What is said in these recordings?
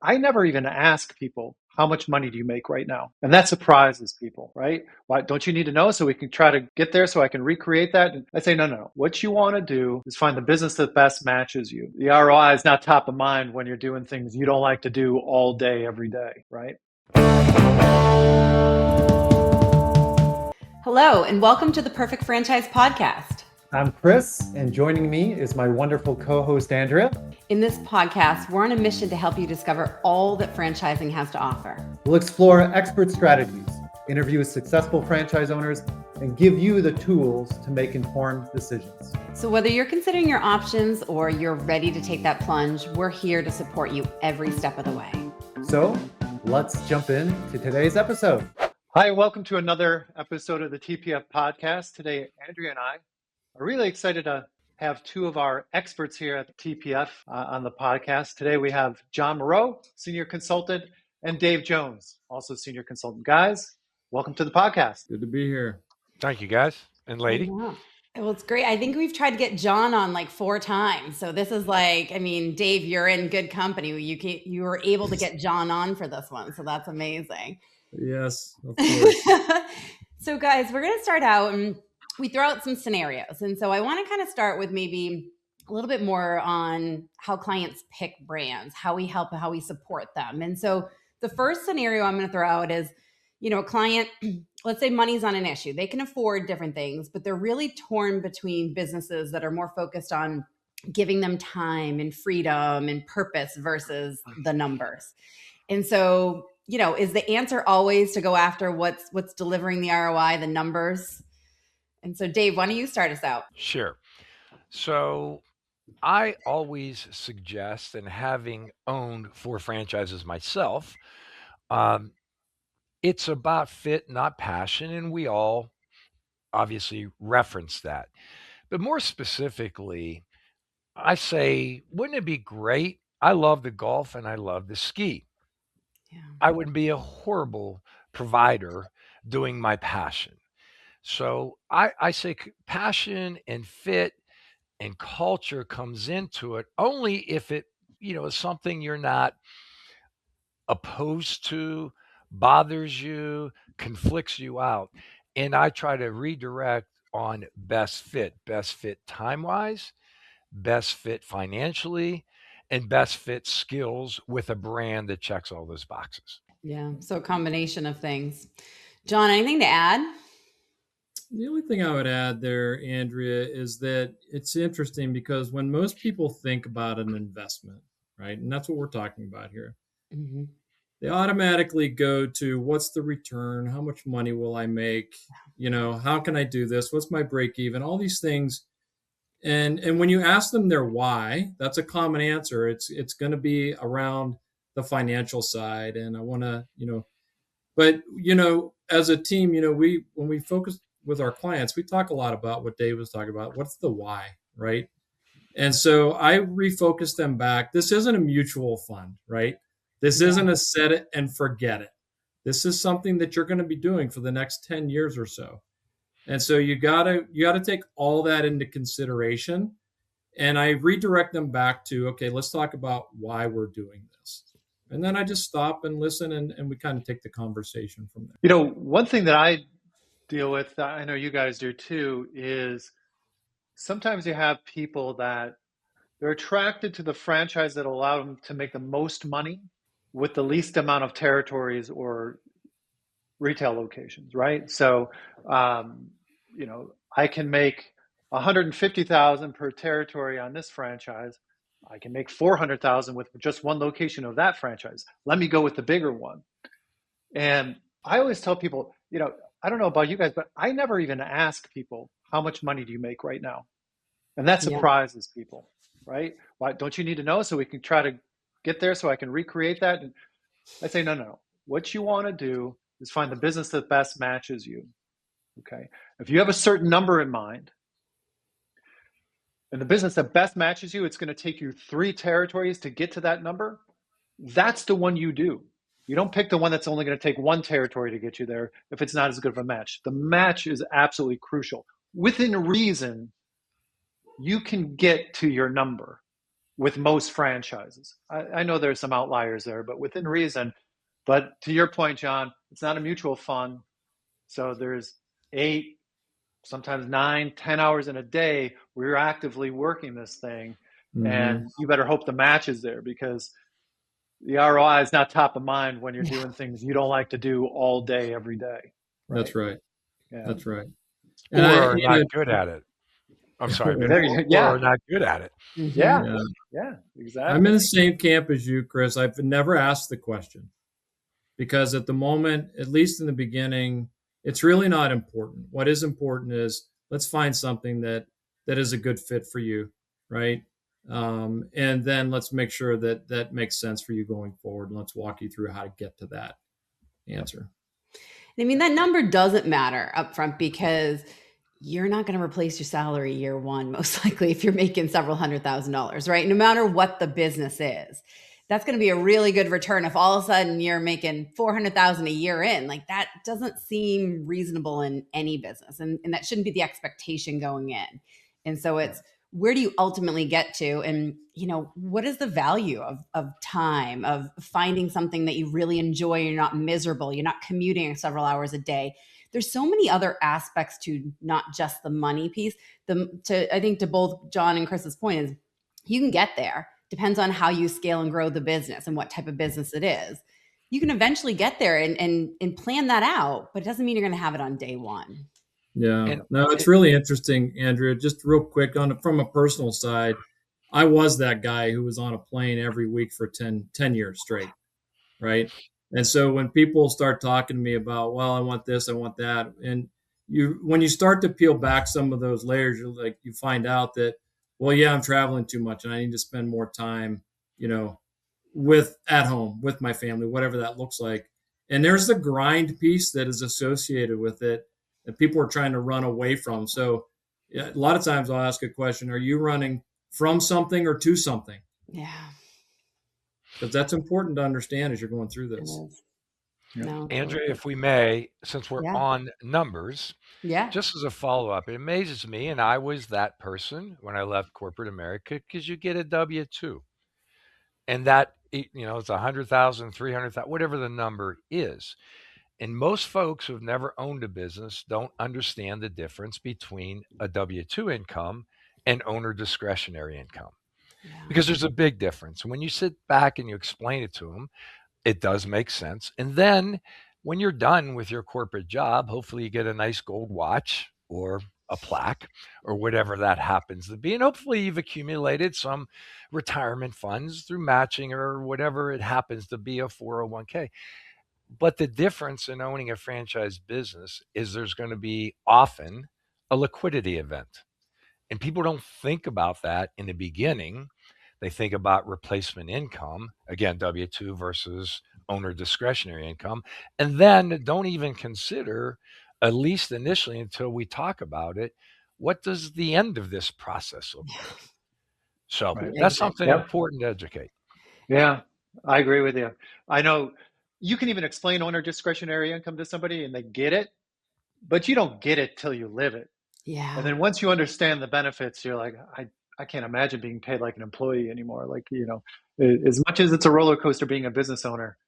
I never even ask people, how much money do you make right now? And that surprises people, right? Why don't you need to know so we can try to get there so I can recreate that? And I say, no. What you want to do is find the business that best matches you. The ROI is not top of mind when you're doing things you don't like to do all day, every day, right? Hello, and welcome to the Perfect Franchise Podcast. I'm Kris, and joining me is my wonderful co-host, Andrea. In this podcast, we're on a mission to help you discover all that franchising has to offer. We'll explore expert strategies, interview successful franchise owners, and give you the tools to make informed decisions. So whether you're considering your options or you're ready to take that plunge, we're here to support you every step of the way. So let's jump into today's episode. Hi, welcome to another episode of the TPF podcast. Today, Andrea and I are really excited to have two of our experts here at the TPF on the podcast. Today, we have John Moreau, Senior Consultant, and Dave Jones, also Senior Consultant. Guys, welcome to the podcast. Good to be here. Thank you, guys and lady. Yeah. Well, it's great. I think we've tried to get John on like 4 times. So this is like, I mean, Dave, you're in good company. You were able to get John on for this one. So that's amazing. Yes, of course. So guys, we're going to start out and we throw out some scenarios. And so I want to kind of start with maybe a little bit more on how clients pick brands, how we help, how we support them. And so the first scenario I'm going to throw out is, a client, let's say money's on an issue. They can afford different things, but they're really torn between businesses that are more focused on giving them time and freedom and purpose versus the numbers. And so, is the answer always to go after what's delivering the ROI, the numbers? And so, Dave, why don't you start us out? Sure. So I always suggest, and having owned 4 franchises myself, it's about fit, not passion. And we all obviously reference that. But more specifically, I say, wouldn't it be great? I love the golf and I love the ski. Yeah. I would be a horrible provider doing my passion. So I say passion and fit and culture comes into it only if it, is something you're not opposed to, bothers you, conflicts you out. And I try to redirect on best fit time-wise, best fit financially, and best fit skills with a brand that checks all those boxes. Yeah. So a combination of things. John, anything to add? The only thing I would add there, Andrea, is that it's interesting because when most people think about an investment, right, and that's what we're talking about here, Mm-hmm. they automatically go to what's the return? How much money will I make? How can I do this? What's my break even? All these things. And when you ask them their why, that's a common answer. It's going to be around the financial side. And I want to, but, as a team, when we focus with our clients, we talk a lot about what Dave was talking about. What's the why, right? And so I refocus them back. This isn't a mutual fund, right? This isn't a set it and forget it. This is something that you're going to be doing for the next 10 years or so. And so you gotta take all that into consideration. And I redirect them back to, okay, let's talk about why we're doing this. And then I just stop and listen and we kind of take the conversation from there. One thing that I deal with, I know you guys do too, is sometimes you have people that they're attracted to the franchise that allow them to make the most money with the least amount of territories or retail locations, right? So, I can make 150,000 per territory on this franchise. I can make 400,000 with just one location of that franchise. Let me go with the bigger one. And I always tell people, I don't know about you guys, but I never even ask people, how much money do you make right now? And that surprises people, right? Why don't you need to know so we can try to get there so I can recreate that? And I say, no. What you want to do is find the business that best matches you. Okay. If you have a certain number in mind and the business that best matches you, it's going to take you 3 territories to get to that number. That's the one you do. You don't pick the one that's only going to take 1 territory to get you there if it's not as good of a match. The match is absolutely crucial. Within reason, you can get to your number. with most franchises. I know there's some outliers there, but within reason. But to your point, John, it's not a mutual fund. So there's 8, sometimes 9, 10 hours in a day where you're actively working this thing. And you better hope the match is there, because the ROI is not top of mind when you're doing things you don't like to do all day, every day. Right? That's right. Yeah. That's right. And or not good at it. I'm sorry, but or not good at it. Yeah, exactly. I'm in the same camp as you, Kris. I've never asked the question, because at the moment, at least in the beginning, it's really not important. What is important is, let's find something that is a good fit for you, right? And then let's make sure that makes sense for you going forward. And let's walk you through how to get to that answer. I mean, that number doesn't matter up front, because you're not going to replace your salary year one, most likely, if you're making several $100,000, right? No matter what the business is. That's going to be a really good return. If all of a sudden you're making $400,000 a year in, like, that doesn't seem reasonable in any business. And that shouldn't be the expectation going in. And so it's, where do you ultimately get to? And, what is the value of time, of finding something that you really enjoy? You're not miserable. You're not commuting several hours a day. There's so many other aspects to not just the money piece. I think to both John and Kris's point is, you can get there. Depends on how you scale and grow the business and what type of business it is. You can eventually get there and plan that out, but it doesn't mean you're going to have it on day one. Yeah, no, it's really interesting, Andrea. Just real quick, from a personal side, I was that guy who was on a plane every week for 10 years straight, right? And so when people start talking to me about, well, I want this, I want that, and when you start to peel back some of those layers, you find out that, well, yeah, I'm traveling too much and I need to spend more time, at home with my family, whatever that looks like. And there's the grind piece that is associated with it that people are trying to run away from. So a lot of times I'll ask a question, are you running from something or to something? Yeah. Because that's important to understand as you're going through this. No, Andrea, if we may, since we're on numbers, just as a follow-up, it amazes me, and I was that person when I left corporate America, because you get a W-2. And that, it's 100,000, 300,000, whatever the number is. And most folks who've never owned a business don't understand the difference between a W-2 income and owner discretionary income. Because there's a big difference. When you sit back and you explain it to them, it does make sense. And then when you're done with your corporate job, hopefully you get a nice gold watch or a plaque or whatever that happens to be. And hopefully you've accumulated some retirement funds through matching or whatever it happens to be, a 401k. But the difference in owning a franchise business is there's going to be often a liquidity event. And people don't think about that in the beginning. They think about replacement income, again, W-2 versus owner discretionary income, and then don't even consider, at least initially until we talk about it, what does the end of this process look like? So that's something important to educate. Yeah, I agree with you. I know you can even explain owner discretionary income to somebody and they get it, but you don't get it till you live it. Yeah. And then once you understand the benefits, you're like, I can't imagine being paid like an employee anymore. Like, as much as it's a roller coaster being a business owner,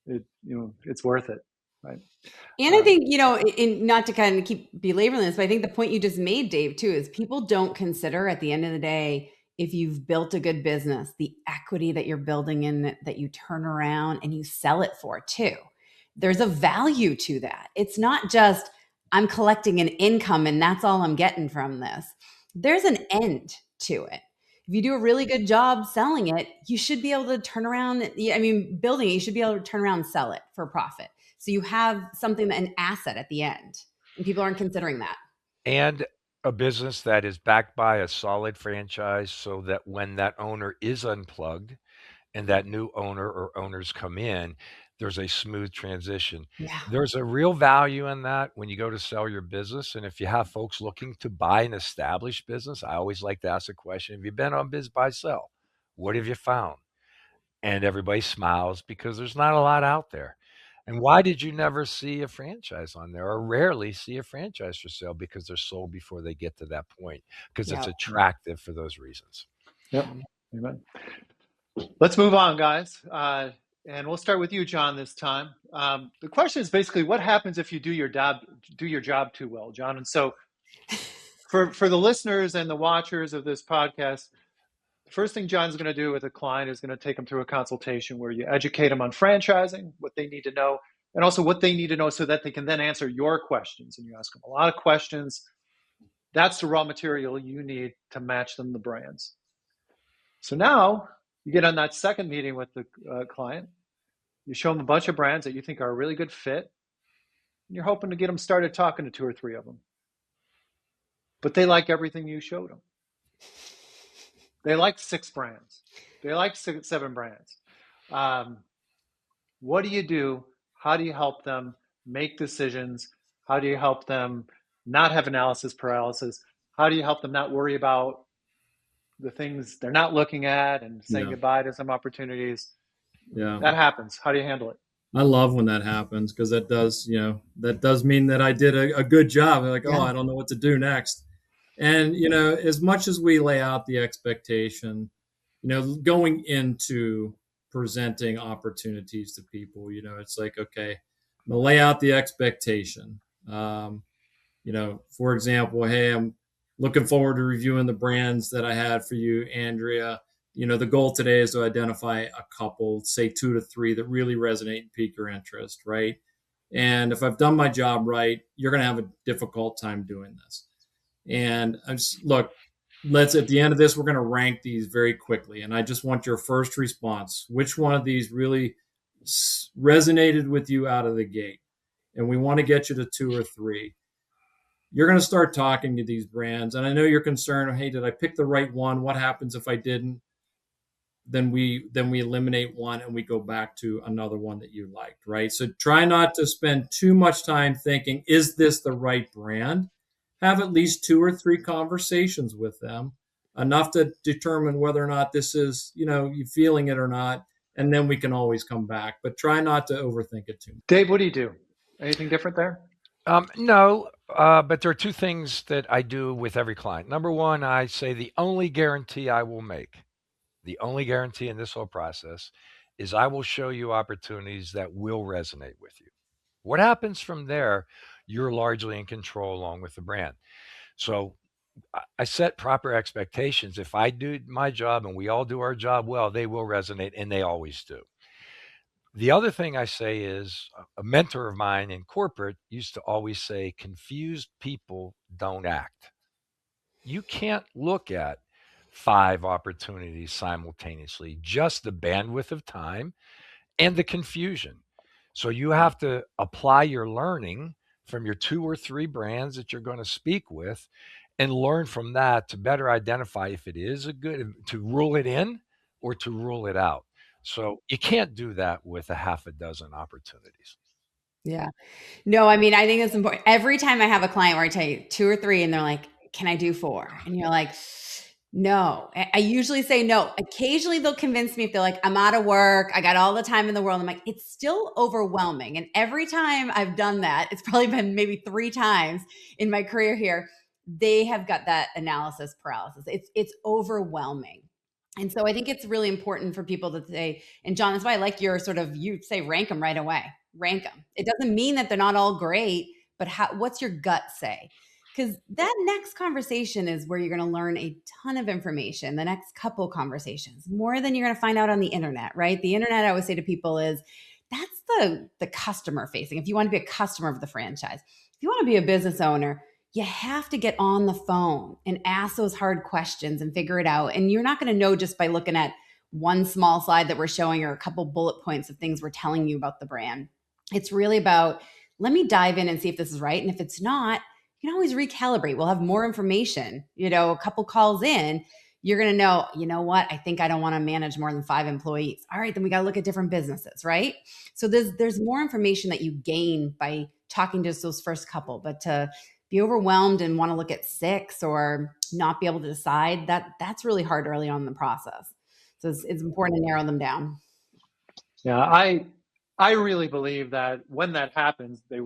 it's worth it. Right. And I think, not to kind of keep belaboring this, but I think the point you just made, Dave, too, is people don't consider at the end of the day, if you've built a good business, the equity that you're building in that you turn around and you sell it for too. There's a value to that. It's not just, I'm collecting an income and that's all I'm getting from this. There's an end to it. If you do a really good job selling it, you should be able to turn around. Building it, you should be able to turn around and sell it for profit. So you have something, an asset at the end, and people aren't considering that. And a business that is backed by a solid franchise, so that when that owner is unplugged and that new owner or owners come in, there's a smooth transition. Yeah. There's a real value in that when you go to sell your business. And if you have folks looking to buy an established business, I always like to ask the question, have you been on biz buy sell? What have you found? And everybody smiles because there's not a lot out there. And why did you never see a franchise on there, or rarely see a franchise for sale? Because they're sold before they get to that point, because it's attractive for those reasons. Yep. Amen. Let's move on, guys. And we'll start with you, John, this time. The question is basically, what happens if you do your job too well, John? And so for the listeners and the watchers of this podcast, the first thing John's going to do with a client is going to take them through a consultation where you educate them on franchising, what they need to know, and also what they need to know so that they can then answer your questions. And you ask them a lot of questions. That's the raw material you need to match them the brands. So now you get on that second meeting with the client. You show them a bunch of brands that you think are a really good fit. And you're hoping to get them started talking to 2 or 3 of them. But they like everything you showed them. They like 6 brands. They like 7 brands. What do you do? How do you help them make decisions? How do you help them not have analysis paralysis? How do you help them not worry about the things they're not looking at and saying goodbye to some opportunities? Yeah, that happens. How do you handle it? I love when that happens, because that does mean that I did a good job. Like, I don't know what to do next. And, as much as we lay out the expectation, going into presenting opportunities to people, it's like, okay, I'm gonna lay out the expectation. For example, hey, I'm looking forward to reviewing the brands that I had for you, Andrea. The goal today is to identify a couple, say 2 to 3, that really resonate and pique your interest, right? And if I've done my job right, you're going to have a difficult time doing this. And look, at the end of this, we're going to rank these very quickly. And I just want your first response. Which one of these really resonated with you out of the gate? And we want to get you to 2 or 3. You're going to start talking to these brands. And I know you're concerned, hey, did I pick the right one? What happens if I didn't? Then we eliminate one and we go back to another one that you liked, right? So try not to spend too much time thinking, is this the right brand? Have at least 2 or 3 conversations with them, enough to determine whether or not this is, you feeling it or not. And then we can always come back, but try not to overthink it too much. Dave, what do you do? Anything different there? No, but there are 2 things that I do with every client. Number one, I say the only guarantee I will make, the only guarantee in this whole process, is I will show you opportunities that will resonate with you. What happens from there, you're largely in control along with the brand. So I set proper expectations. If I do my job and we all do our job well, they will resonate, and they always do. The other thing I say is, a mentor of mine in corporate used to always say, confused people don't act. You can't look at 5 opportunities simultaneously, just the bandwidth of time and the confusion. So you have to apply your learning from your 2 or 3 brands that you're going to speak with, and learn from that to better identify if it is to rule it in or to rule it out. So you can't do that with a half a dozen opportunities. Yeah. No, I mean, I think it's important. Every time I have a client where I tell you 2 or 3 and they're like, can I do 4? And you're like, no. I usually say no. Occasionally they'll convince me if they're like, I'm out of work, I got all the time in the world. I'm like, it's still overwhelming. And every time I've done that, it's probably been maybe 3 times in my career here, they have got that analysis paralysis. It's overwhelming. And so I think it's really important for people to say, and John, that's why I like your you say rank them right away. Rank them. It doesn't mean that they're not all great, but what's your gut say? Because that next conversation is where you're going to learn a ton of information, the next couple conversations, more than you're going to find out on the internet, right? The internet, I always say to people, is that's the customer facing. If you want to be a customer of the franchise, if you want to be a business owner, you have to get on the phone and ask those hard questions and figure it out. And you're not going to know just by looking at one small slide that we're showing or a couple bullet points of things we're telling you about the brand. It's really about, let me dive in and see if this is right. And if it's not, you can always recalibrate. We'll have more information, a couple calls in, you're going to know, you know what? I think I don't want to manage more than 5 employees. All right, then we got to look at different businesses, right? So there's more information that you gain by talking to those first couple, but to be overwhelmed and want to look at 6 or not be able to decide, that's really hard early on in the process. So it's important to narrow them down. Yeah, I really believe that when that happens, they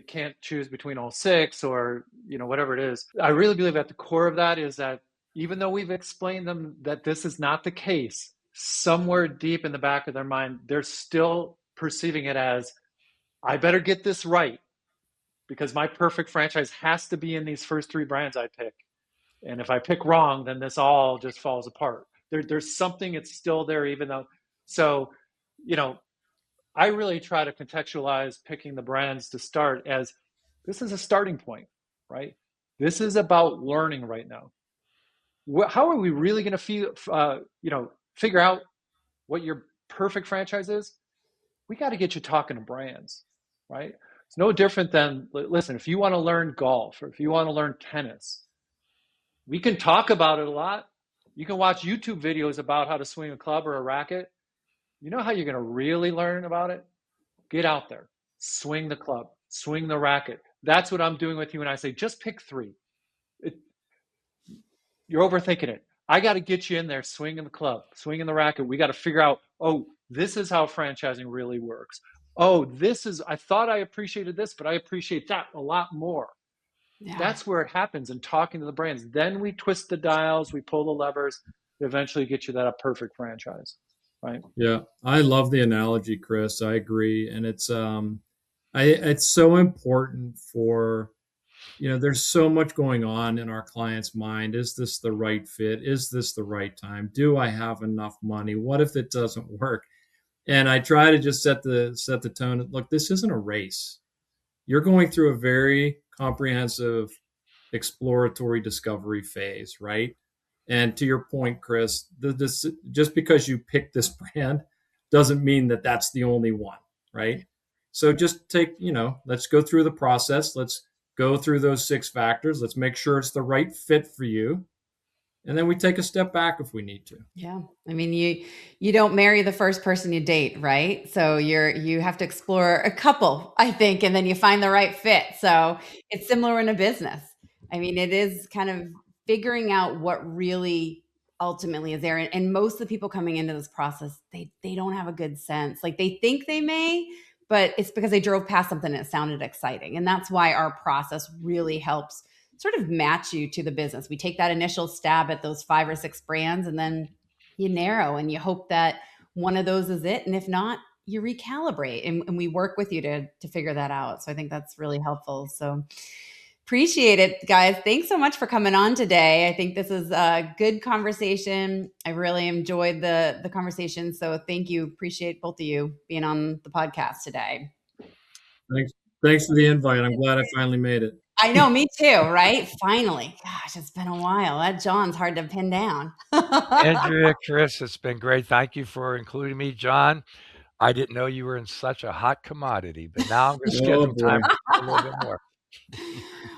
can't choose between all 6 or whatever it is. I really believe at the core of that is that even though we've explained them that this is not the case, somewhere deep in the back of their mind, they're still perceiving it as, I better get this right because my perfect franchise has to be in these first 3 brands I pick. And if I pick wrong, then this all just falls apart. There's something, it's still there, even though, so, you know, I really try to contextualize picking the brands to start as this is a starting point, right? This is about learning right now. How are we really going to figure out what your perfect franchise is? We got to get you talking to brands, right? It's no different than, listen, if you want to learn golf or if you want to learn tennis, we can talk about it a lot. You can watch YouTube videos about how to swing a club or a racket. You know how you're going to really learn about it? Get out there, swing the club, swing the racket. That's what I'm doing with you when I say just pick 3. You're overthinking it. I got to get you in there, swinging the club, swinging the racket. We got to figure out, oh, this is how franchising really works. Oh, I thought I appreciated this, but I appreciate that a lot more. Yeah. That's where it happens in talking to the brands. Then we twist the dials, we pull the levers, to eventually get you that a perfect franchise, right? Yeah, I love the analogy, Kris. I agree, and it's so important for, there's so much going on in our client's mind. Is this the right fit? Is this the right time? Do I have enough money? What if it doesn't work? And I try to just set the tone. Look, this isn't a race. You're going through a very comprehensive exploratory discovery phase, right? And to your point, Kris, just because you pick this brand doesn't mean that that's the only one, right? So just let's go through the process. Let's go through those 6 factors. Let's make sure it's the right fit for you. And then we take a step back if we need to. Yeah. I mean, you don't marry the first person you date, right? So you have to explore a couple, I think, and then you find the right fit. So it's similar in a business. I mean, it is kind of figuring out what really ultimately is there. And most of the people coming into this process, they don't have a good sense. Like they think they may, but it's because they drove past something and it sounded exciting. And that's why our process really helps sort of match you to the business. We take that initial stab at those 5 or 6 brands, and then you narrow and you hope that one of those is it. And if not, you recalibrate, and we work with you to figure that out. So I think that's really helpful. So appreciate it, guys. Thanks so much for coming on today. I think this is a good conversation. I really enjoyed the conversation. So thank you. Appreciate both of you being on the podcast today. Thanks for the invite. I'm glad I finally made it. I know, me too, right? Finally. Gosh, it's been a while. That John's hard to pin down. Andrea, Kris, it's been great. Thank you for including me. John, I didn't know you were in such a hot commodity, but now I'm going to schedule time a little bit more.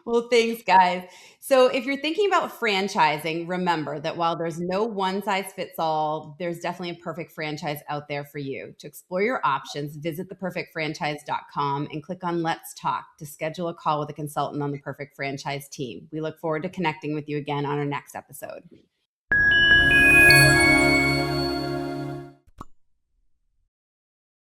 Well, thanks, guys. So if you're thinking about franchising, remember that while there's no one size fits all, there's definitely a perfect franchise out there for you. To explore your options, visit theperfectfranchise.com and click on Let's Talk to schedule a call with a consultant on the Perfect Franchise team. We look forward to connecting with you again on our next episode.